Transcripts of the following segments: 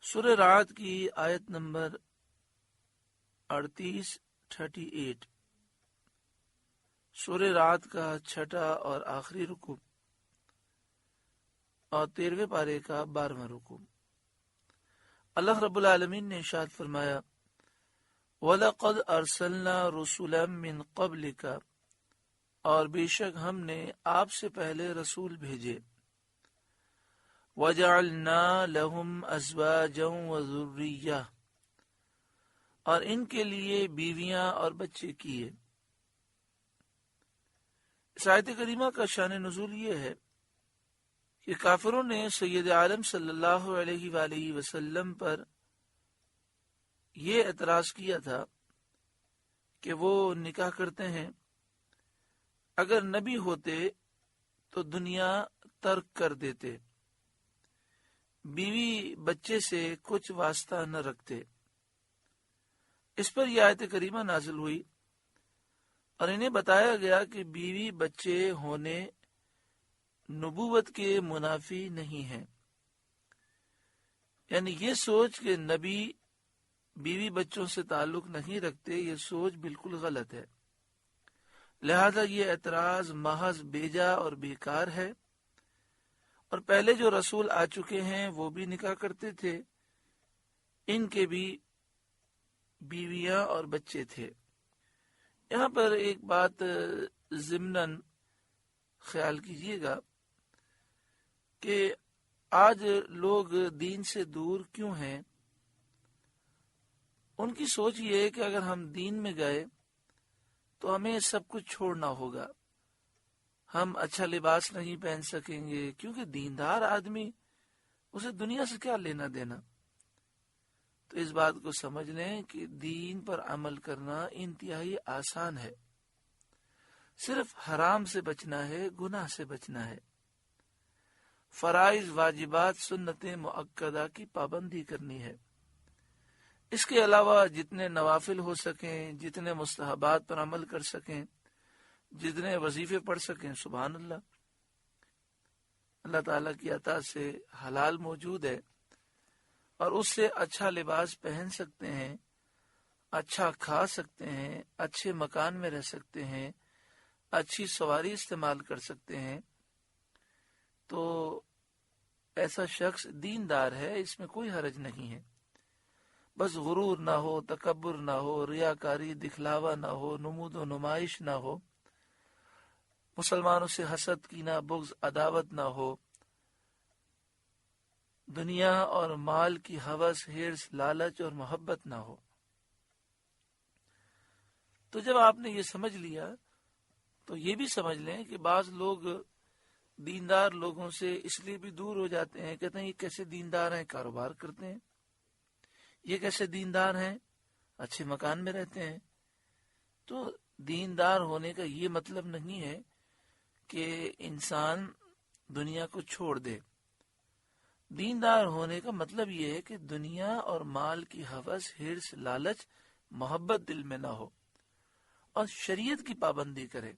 سورہ رعد کی آیت نمبر 38 سورہ رعد کا چھٹا اور آخری رکوع اور 13ویں پارے کا 12واں رکوع۔ اللہ رب العالمین نے ارشاد فرمایا وَلَقَدْ أَرْسَلْنَا رُسُلًا مِّن قَبْلِكَ، اور بے شک ہم نے آپ سے پہلے رسول بھیجے، وَجَعَلْنَا لَهُمْ أَزْوَاجًا وَذُرِّيَّةً، اور ان کے لیے بیویاں اور بچے کیے۔ اس آیت کریمہ کا شان نزول یہ ہے کہ کافروں نے سید عالم صلی اللہ علیہ وآلہ وسلم پر یہ اعتراض کیا تھا کہ وہ نکاح کرتے ہیں، اگر نبی ہوتے تو دنیا ترک کر دیتے، بیوی بچے سے کچھ واسطہ نہ رکھتے۔ اس پر یہ آیت کریمہ نازل ہوئی اور انہیں بتایا گیا کہ بیوی بچے ہونے نبوت کے منافی نہیں ہیں، یعنی یہ سوچ کہ نبی بیوی بچوں سے تعلق نہیں رکھتے، یہ سوچ بالکل غلط ہے۔ لہذا یہ اعتراض محض بیجا اور بیکار ہے، اور پہلے جو رسول آ چکے ہیں وہ بھی نکاح کرتے تھے، ان کے بھی بیویاں اور بچے تھے۔ یہاں پر ایک بات ضمناً خیال کیجئے گا کہ آج لوگ دین سے دور کیوں ہیں۔ ان کی سوچ یہ ہے کہ اگر ہم دین میں گئے تو ہمیں سب کچھ چھوڑنا ہوگا، ہم اچھا لباس نہیں پہن سکیں گے، کیونکہ دیندار آدمی اسے دنیا سے کیا لینا دینا۔ تو اس بات کو سمجھ لیں کہ دین پر عمل کرنا انتہائی آسان ہے، صرف حرام سے بچنا ہے، گناہ سے بچنا ہے، فرائض واجبات سنتیں مؤکدہ کی پابندی کرنی ہے۔ اس کے علاوہ جتنے نوافل ہو سکیں، جتنے مستحبات پر عمل کر سکیں، جتنے وظیفے پڑھ سکیں، سبحان اللہ۔ اللہ تعالیٰ کی عطا سے حلال موجود ہے اور اس سے اچھا لباس پہن سکتے ہیں، اچھا کھا سکتے ہیں، اچھے مکان میں رہ سکتے ہیں، اچھی سواری استعمال کر سکتے ہیں، تو ایسا شخص دیندار ہے، اس میں کوئی حرج نہیں ہے۔ بس غرور نہ ہو، تکبر نہ ہو، ریاکاری دکھلاوا نہ ہو، نمود و نمائش نہ ہو، مسلمانوں سے حسد کینہ بغض عداوت نہ ہو، دنیا اور مال کی ہوس حرص لالچ اور محبت نہ ہو۔ تو جب آپ نے یہ سمجھ لیا تو یہ بھی سمجھ لیں کہ بعض لوگ دیندار لوگوں سے اس لیے بھی دور ہو جاتے ہیں، کہتے ہیں یہ کیسے دیندار ہیں، کاروبار کرتے ہیں، یہ کیسے دیندار ہیں، اچھے مکان میں رہتے ہیں۔ تو دیندار ہونے کا یہ مطلب نہیں ہے کہ انسان دنیا کو چھوڑ دے۔ دیندار ہونے کا مطلب یہ ہے کہ دنیا اور مال کی ہوس حرص لالچ محبت دل میں نہ ہو اور شریعت کی پابندی کرے،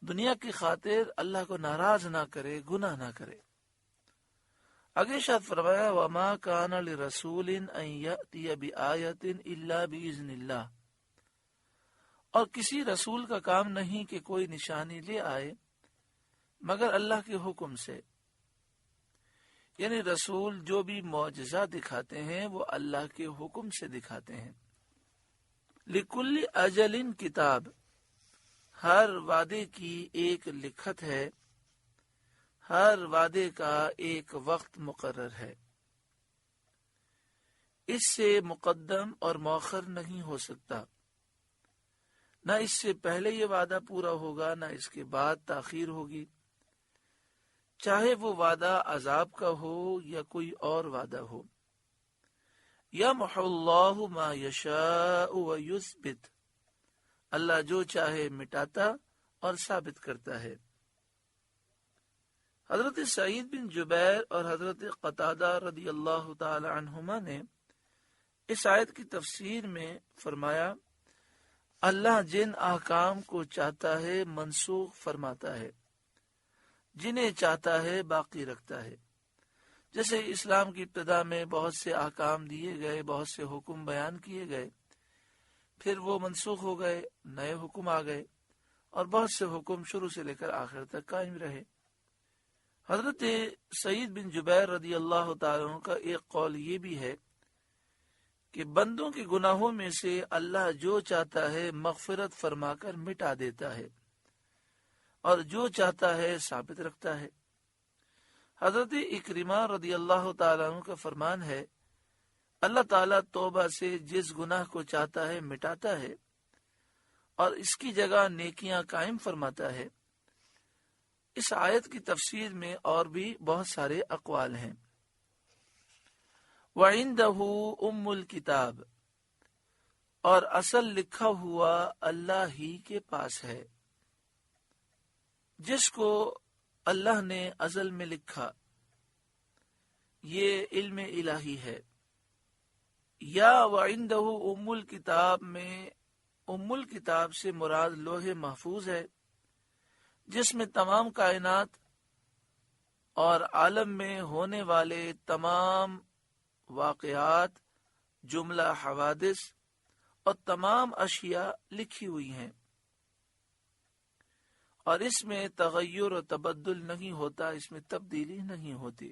دنیا کی خاطر اللہ کو ناراض نہ کرے، گناہ نہ کرے۔ آگے شاد فرمایا وَمَا كَانَ لِرَسُولٍ أَن يَأْتِيَ بِآيَةٍ إِلَّا بِإِذْنِ اللَّهِ، اور کسی رسول کا کام نہیں کہ کوئی نشانی لے آئے مگر اللہ کے حکم سے، یعنی رسول جو بھی معجزہ دکھاتے ہیں وہ اللہ کے حکم سے دکھاتے ہیں۔ لِكُلِّ أَجَلٍ کتاب، ہر وعدے کی ایک لکھت ہے، ہر وعدے کا ایک وقت مقرر ہے، اس سے مقدم اور مؤخر نہیں ہو سکتا، نہ اس سے پہلے یہ وعدہ پورا ہوگا نہ اس کے بعد تاخیر ہوگی، چاہے وہ وعدہ عذاب کا ہو یا کوئی اور وعدہ ہو۔ یمحو اللہ ما یشاء ویثبت، اللہ جو چاہے مٹاتا اور ثابت کرتا ہے۔ حضرت سعید بن جبیر اور حضرت قتادہ رضی اللہ تعالی عنہما نے اس آیت کی تفسیر میں فرمایا اللہ جن احکام کو چاہتا ہے منسوخ فرماتا ہے، جنہیں چاہتا ہے باقی رکھتا ہے۔ جیسے اسلام کی ابتدا میں بہت سے احکام دیے گئے، بہت سے حکم بیان کیے گئے، پھر وہ منسوخ ہو گئے، نئے حکم آ گئے، اور بہت سے حکم شروع سے لے کر آخر تک قائم رہے۔ حضرت سعید بن جبیر رضی اللہ تعالیٰ عنہ کا ایک قول یہ بھی ہے کہ بندوں کے گناہوں میں سے اللہ جو چاہتا ہے مغفرت فرما کر مٹا دیتا ہے، اور جو چاہتا ہے ثابت رکھتا ہے۔ حضرت اکرمہ رضی اللہ تعالیٰ عنہ کا فرمان ہے، اللہ تعالیٰ توبہ سے جس گناہ کو چاہتا ہے مٹاتا ہے، اور اس کی جگہ نیکیاں قائم فرماتا ہے۔ اس آیت کی تفسیر میں اور بھی بہت سارے اقوال ہیں۔ وَعِندَهُ أُمُّ الْكِتَابِ، اور اصل لکھا ہوا اللہ ہی کے پاس ہے، جس کو اللہ نے ازل میں لکھا، یہ علم الہی ہے۔ یا وَعِندَهُ أُمُّ الْكِتَابِ میں ام الکتاب سے مراد لوح محفوظ ہے، جس میں تمام کائنات اور عالم میں ہونے والے تمام واقعات، جملہ حوادث اور تمام اشیاء لکھی ہوئی ہیں، اور اس میں تغیر و تبدل نہیں ہوتا، اس میں تبدیلی نہیں ہوتی۔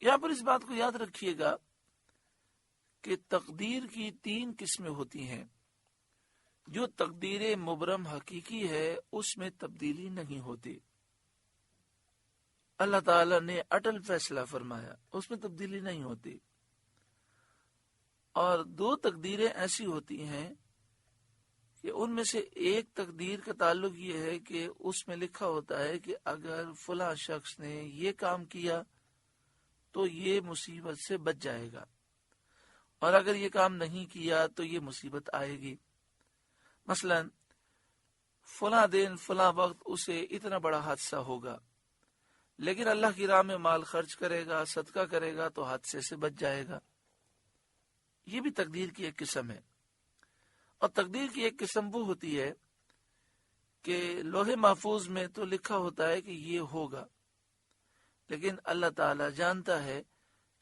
یہاں پر اس بات کو یاد رکھیے گا کہ تقدیر کی 3 قسمیں ہوتی ہیں۔ جو تقدیر مبرم حقیقی ہے اس میں تبدیلی نہیں ہوتی، اللہ تعالی نے اٹل فیصلہ فرمایا، اس میں تبدیلی نہیں ہوتی۔ اور 2 تقدیریں ایسی ہوتی ہیں کہ ان میں سے ایک تقدیر کا تعلق یہ ہے کہ اس میں لکھا ہوتا ہے کہ اگر فلاں شخص نے یہ کام کیا تو یہ مصیبت سے بچ جائے گا، اور اگر یہ کام نہیں کیا تو یہ مصیبت آئے گی۔ مثلا فلاں دن فلاں وقت اسے اتنا بڑا حادثہ ہوگا، لیکن اللہ کی راہ میں مال خرچ کرے گا، صدقہ کرے گا تو حادثے سے بچ جائے گا۔ یہ بھی تقدیر کی ایک قسم ہے۔ اور تقدیر کی ایک قسم وہ ہوتی ہے کہ لوح محفوظ میں تو لکھا ہوتا ہے کہ یہ ہوگا، لیکن اللہ تعالی جانتا ہے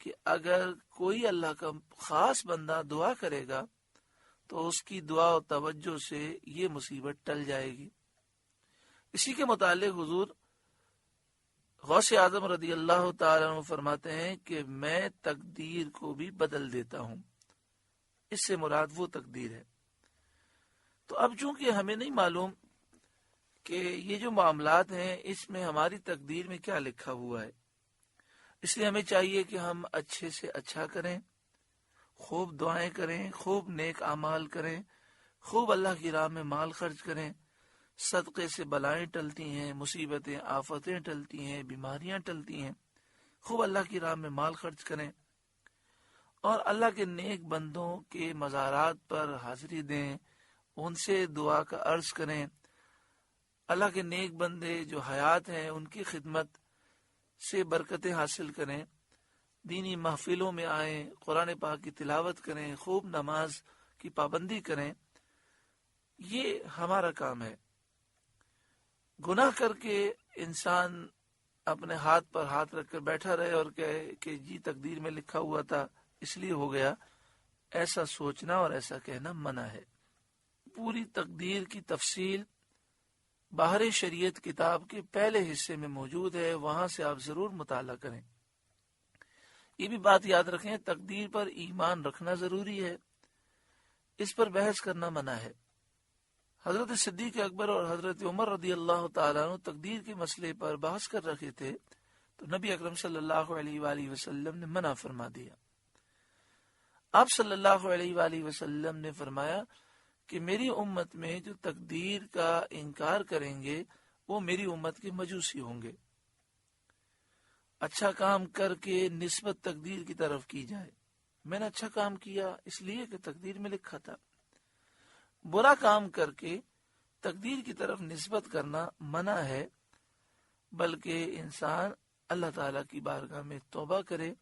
کہ اگر کوئی اللہ کا خاص بندہ دعا کرے گا تو اس کی دعا و توجہ سے یہ مصیبت ٹل جائے گی۔ اسی کے متعلق حضور غوث اعظم رضی اللہ تعالیٰ عنہ فرماتے ہیں کہ میں تقدیر کو بھی بدل دیتا ہوں۔ اس سے مراد وہ تقدیر ہے۔ تو اب چونکہ ہمیں نہیں معلوم کہ یہ جو معاملات ہیں اس میں ہماری تقدیر میں کیا لکھا ہوا ہے، اس لیے ہمیں چاہیے کہ ہم اچھے سے اچھا کریں، خوب دعائیں کریں، خوب نیک اعمال کریں، خوب اللہ کی راہ میں مال خرچ کریں۔ صدقے سے بلائیں ٹلتی ہیں، مصیبتیں آفتیں ٹلتی ہیں، بیماریاں ٹلتی ہیں۔ خوب اللہ کی راہ میں مال خرچ کریں، اور اللہ کے نیک بندوں کے مزارات پر حاضری دیں، ان سے دعا کا عرض کریں۔ اللہ کے نیک بندے جو حیات ہیں ان کی خدمت سے برکتیں حاصل کریں، دینی محفلوں میں آئیں، قرآن پاک کی تلاوت کریں، خوب نماز کی پابندی کریں۔ یہ ہمارا کام ہے۔ گناہ کر کے انسان اپنے ہاتھ پر ہاتھ رکھ کر بیٹھا رہے اور کہے کہ جی تقدیر میں لکھا ہوا تھا اس لیے ہو گیا، ایسا سوچنا اور ایسا کہنا منع ہے۔ پوری تقدیر کی تفصیل باہر شریعت کتاب کے پہلے حصے میں موجود ہے، وہاں سے آپ ضرور مطالعہ کریں۔ یہ بھی بات یاد رکھیں، تقدیر پر ایمان رکھنا ضروری ہے، اس پر بحث کرنا منع ہے۔ حضرت صدیق اکبر اور حضرت عمر رضی اللہ تعالیٰ عنہ تقدیر کے مسئلے پر بحث کر رکھے تھے تو نبی اکرم صلی اللہ علیہ وآلہ وسلم نے منع فرما دیا۔ آپ صلی اللہ علیہ وآلہ وسلم نے فرمایا کہ میری امت میں جو تقدیر کا انکار کریں گے وہ میری امت کے مجوسی ہوں گے۔ اچھا کام کر کے نسبت تقدیر کی طرف کی جائے، میں نے اچھا کام کیا اس لیے کہ تقدیر میں لکھا تھا۔ برا کام کر کے تقدیر کی طرف نسبت کرنا منع ہے، بلکہ انسان اللہ تعالیٰ کی بارگاہ میں توبہ کرے،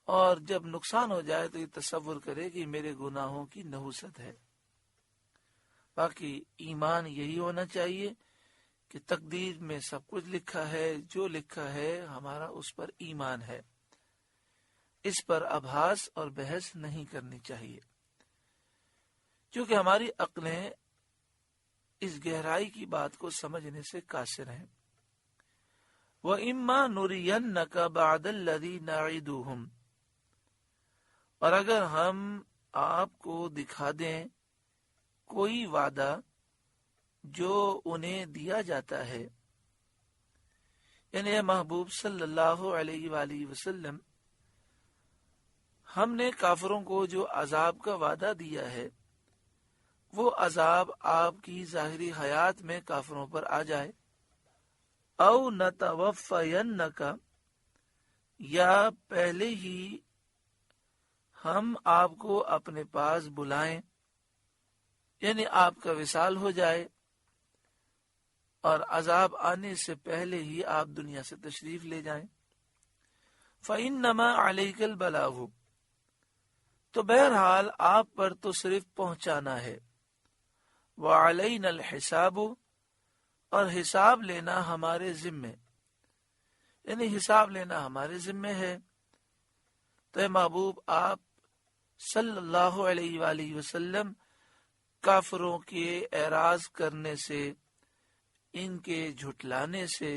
اور جب نقصان ہو جائے تو یہ تصور کرے کہ میرے گناہوں کی نحوست ہے۔ باقی ایمان یہی ہونا چاہیے کہ تقدیر میں سب کچھ لکھا ہے، جو لکھا ہے ہمارا اس پر ایمان ہے، اس پر ابحاث اور بحث نہیں کرنی چاہیے، کیونکہ ہماری عقلیں اس گہرائی کی بات کو سمجھنے سے قاصر ہیں۔ وَإِمَّا نُرِيَنَّكَ بَعْدَ الَّذِي نَعِدُهُمْ، اور اگر ہم آپ کو دکھا دیں کوئی وعدہ جو انہیں دیا جاتا ہے، یعنی اے محبوب صلی اللہ علیہ وآلہ وسلم، ہم نے کافروں کو جو عذاب کا وعدہ دیا ہے وہ عذاب آپ کی ظاہری حیات میں کافروں پر آ جائے، او نتوفینک، یا پہلے ہی ہم آپ کو اپنے پاس بلائیں، یعنی آپ کا وصال ہو جائے اور عذاب آنے سے پہلے ہی آپ دنیا سے تشریف لے جائیں۔ فَإِنَّمَا عَلَيْكَ الْبَلَاغُ، تو بہرحال آپ پر تو صرف پہنچانا ہے، وَعَلَيْنَا الْحِسَابُ، اور حساب لینا ہمارے ذمے، یعنی حساب لینا ہمارے ذمے ہے۔ تو اے محبوب آپ صلی اللہ علیہ وآلہ وسلم کافروں کے اعراض کرنے سے، ان کے جھٹلانے سے،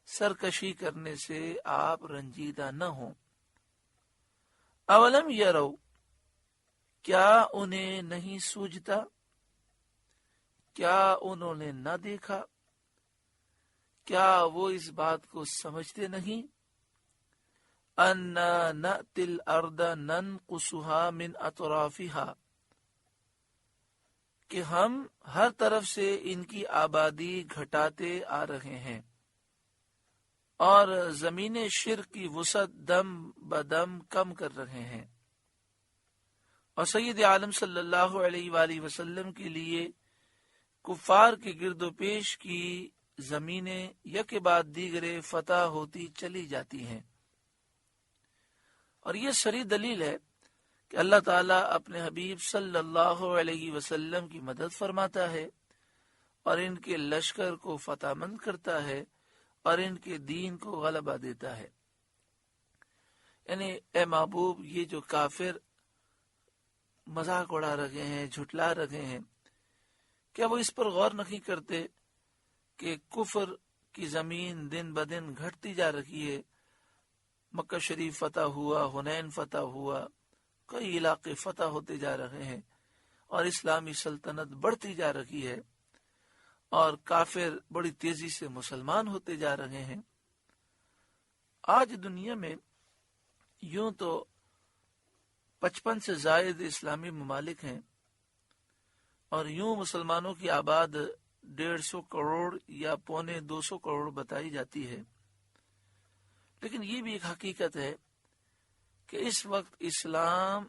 سرکشی کرنے سے آپ رنجیدہ نہ ہوں۔ اولم یرو، کیا انہیں نہیں سوجھتا، کیا انہوں نے نہ دیکھا، کیا وہ اس بات کو سمجھتے نہیں، اَنَّا نَأْتِي الْأَرْضَ نَنْقُصُهَا مِنْ أَطْرَافِهَا، کہ ہم ہر طرف سے ان کی آبادی گھٹاتے آ رہے ہیں اور زمین شرک کی وسعت دم بدم کم کر رہے ہیں۔ اور سید عالم صلی اللہ علیہ وآلہ وسلم کے لیے کفار کے گرد و پیش کی زمینیں یک بعد دیگرے فتح ہوتی چلی جاتی ہیں، اور یہ صریح دلیل ہے کہ اللہ تعالیٰ اپنے حبیب صلی اللہ علیہ وسلم کی مدد فرماتا ہے اور ان کے لشکر کو فتح مند کرتا ہے اور ان کے دین کو غلبہ دیتا ہے۔ یعنی اے محبوب، یہ جو کافر مذاق اڑا رہے ہیں، جھٹلا رہے ہیں، کیا وہ اس پر غور نہیں کرتے کہ کفر کی زمین دن بدن گھٹتی جا رہی ہے؟ مکہ شریف فتح ہوا، حنین فتح ہوا، کئی علاقے فتح ہوتے جا رہے ہیں اور اسلامی سلطنت بڑھتی جا رہی ہے اور کافر بڑی تیزی سے مسلمان ہوتے جا رہے ہیں۔ آج دنیا میں یوں تو 55 سے زائد اسلامی ممالک ہیں اور یوں مسلمانوں کی آباد 150 کروڑ یا 250 کروڑ بتائی جاتی ہے، لیکن یہ بھی ایک حقیقت ہے کہ اس وقت اسلام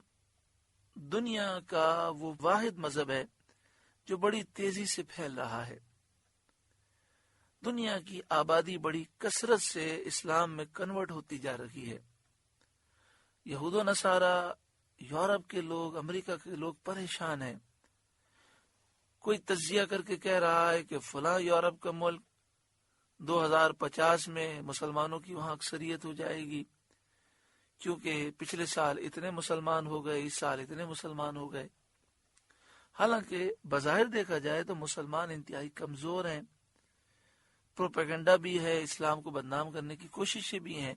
دنیا کا وہ واحد مذہب ہے جو بڑی تیزی سے پھیل رہا ہے۔ دنیا کی آبادی بڑی کثرت سے اسلام میں کنورٹ ہوتی جا رہی ہے۔ یہود و نصارہ، یورپ کے لوگ، امریکہ کے لوگ پریشان ہیں۔ کوئی تجزیہ کر کے کہہ رہا ہے کہ فلاں یورپ کا ملک 2050 میں مسلمانوں کی وہاں اکثریت ہو جائے گی، کیونکہ پچھلے سال اتنے مسلمان ہو گئے، اس سال اتنے مسلمان ہو گئے۔ حالانکہ بظاہر دیکھا جائے تو مسلمان انتہائی کمزور ہیں، پروپیگنڈا بھی ہے، اسلام کو بدنام کرنے کی کوششیں بھی ہیں۔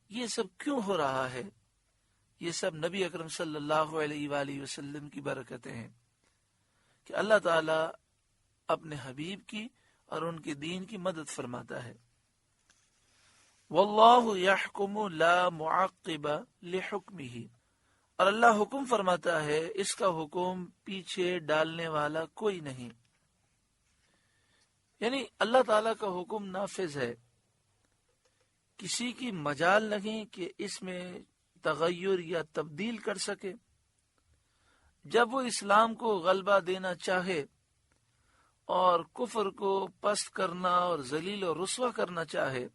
یہ سب کیوں ہو رہا ہے؟ یہ سب نبی اکرم صلی اللہ علیہ وآلہ وسلم کی برکتیں ہیں کہ اللہ تعالیٰ اپنے حبیب کی اور ان کے دین کی مدد فرماتا ہے۔ واللہ یحکم لا معقب لحکمہ، اور اللہ حکم فرماتا ہے، اس کا حکم پیچھے ڈالنے والا کوئی نہیں۔ یعنی اللہ تعالیٰ کا حکم نافذ ہے، کسی کی مجال نہیں کہ اس میں تغیر یا تبدیل کر سکے۔ جب وہ اسلام کو غلبہ دینا چاہے اور کفر کو پست کرنا اور ذلیل و رسوا کرنا چاہے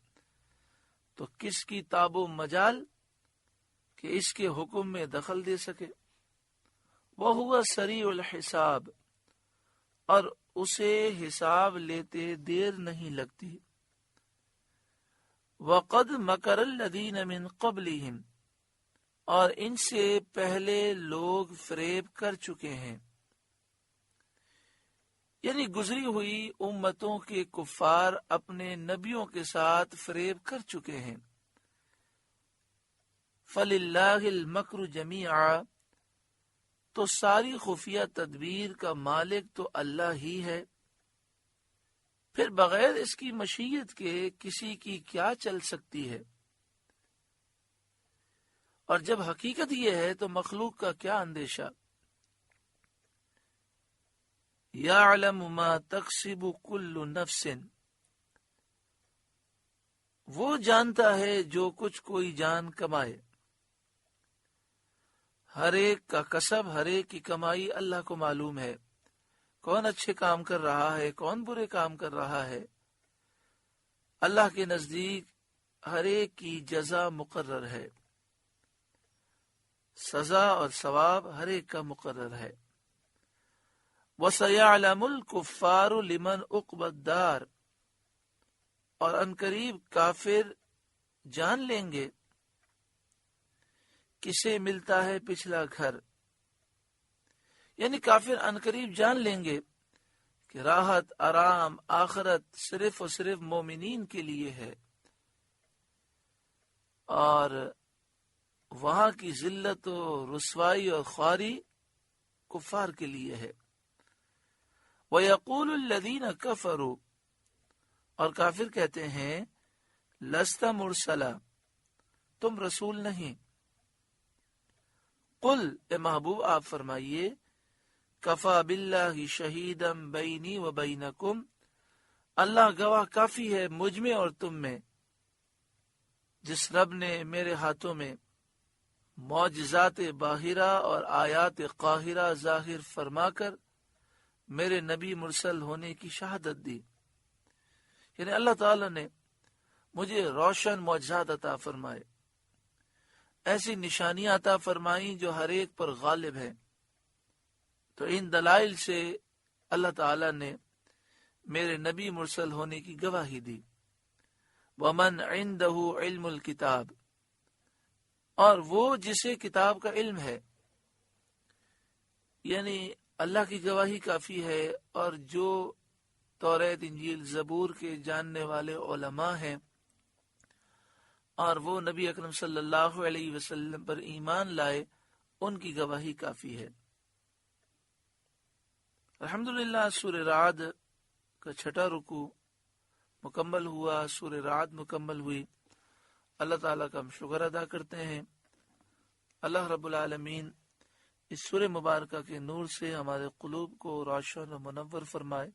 تو کس کی تاب و مجال کہ اس کے حکم میں دخل دے سکے۔ وَهُوَ سَرِيعُ الْحِسَابِ، اور اسے حساب لیتے دیر نہیں لگتی۔ وَقَدْ مَكَرَ الَّذِينَ مِنْ قَبْلِهِمْ، اور ان سے پہلے لوگ فریب کر چکے ہیں، یعنی گزری ہوئی امتوں کے کفار اپنے نبیوں کے ساتھ فریب کر چکے ہیں۔ فَلِلَّهِ الْمَكْرُ جَمِيعًا، تو ساری خفیہ تدبیر کا مالک تو اللہ ہی ہے، پھر بغیر اس کی مشیت کے کسی کی کیا چل سکتی ہے؟ اور جب حقیقت یہ ہے تو مخلوق کا کیا اندیشہ؟ یعلم ما تکسب کل نفس، وہ جانتا ہے جو کچھ کوئی جان کمائے۔ ہر ایک کا کسب، ہر ایک کی کمائی اللہ کو معلوم ہے، کون اچھے کام کر رہا ہے، کون برے کام کر رہا ہے۔ اللہ کے نزدیک ہر ایک کی جزا مقرر ہے، سزا اور ثواب ہر ایک کا مقرر ہے۔ وَسَيَعْلَمُ الْكُفَّارُ لِمَنْ عُقْبَى الدَّارِ، اور عنقریب کافر جان لیں گے کسے ملتا ہے پچھلا گھر، یعنی کافر عنقریب جان لیں گے کہ راحت آرام آخرت صرف اور صرف مومنین کے لیے ہے، اور وہاں کی ذلت و رسوائی اور خواری کفار کے لیے ہے۔ وَيَقُولُ الَّذِينَ كَفَرُوا، اور کافر کہتے ہیں لَسْتَ مُرْسَلًا، تم رسول نہیں۔ قل، اے محبوب آپ فرمائیے، کفا باللہ شہیدم بینی و بینکم، اللہ گواہ کافی ہے مجھ میں اور تم میں، جس رب نے میرے ہاتھوں میں معجزات باہرہ اور آیات قاہرہ ظاہر فرما کر میرے نبی مرسل ہونے کی شہادت دی، یعنی اللہ تعالی نے مجھے روشن معجزات عطا فرمائے، ایسی نشانیاں عطا فرمائیں جو ہر ایک پر غالب ہے۔ تو ان دلائل سے اللہ تعالی نے میرے نبی مرسل ہونے کی گواہی دی۔ وَمَنْ عِنْدَهُ عِلْمُ الْكِتَابِ، اور وہ جسے کتاب کا علم ہے، یعنی اللہ کی گواہی کافی ہے، اور جو توریت انجیل زبور کے جاننے والے علماء ہیں اور وہ نبی اکرم صلی اللہ علیہ وسلم پر ایمان لائے، ان کی گواہی کافی ہے۔ الحمدللہ سورہ رعد کا 6واں رکوع مکمل ہوا، سورہ رعد مکمل ہوئی۔ اللہ تعالیٰ کا ہم شکر ادا کرتے ہیں۔ اللہ رب العالمین اس سورہ مبارکہ کے نور سے ہمارے قلوب کو روشن و منور فرمائے۔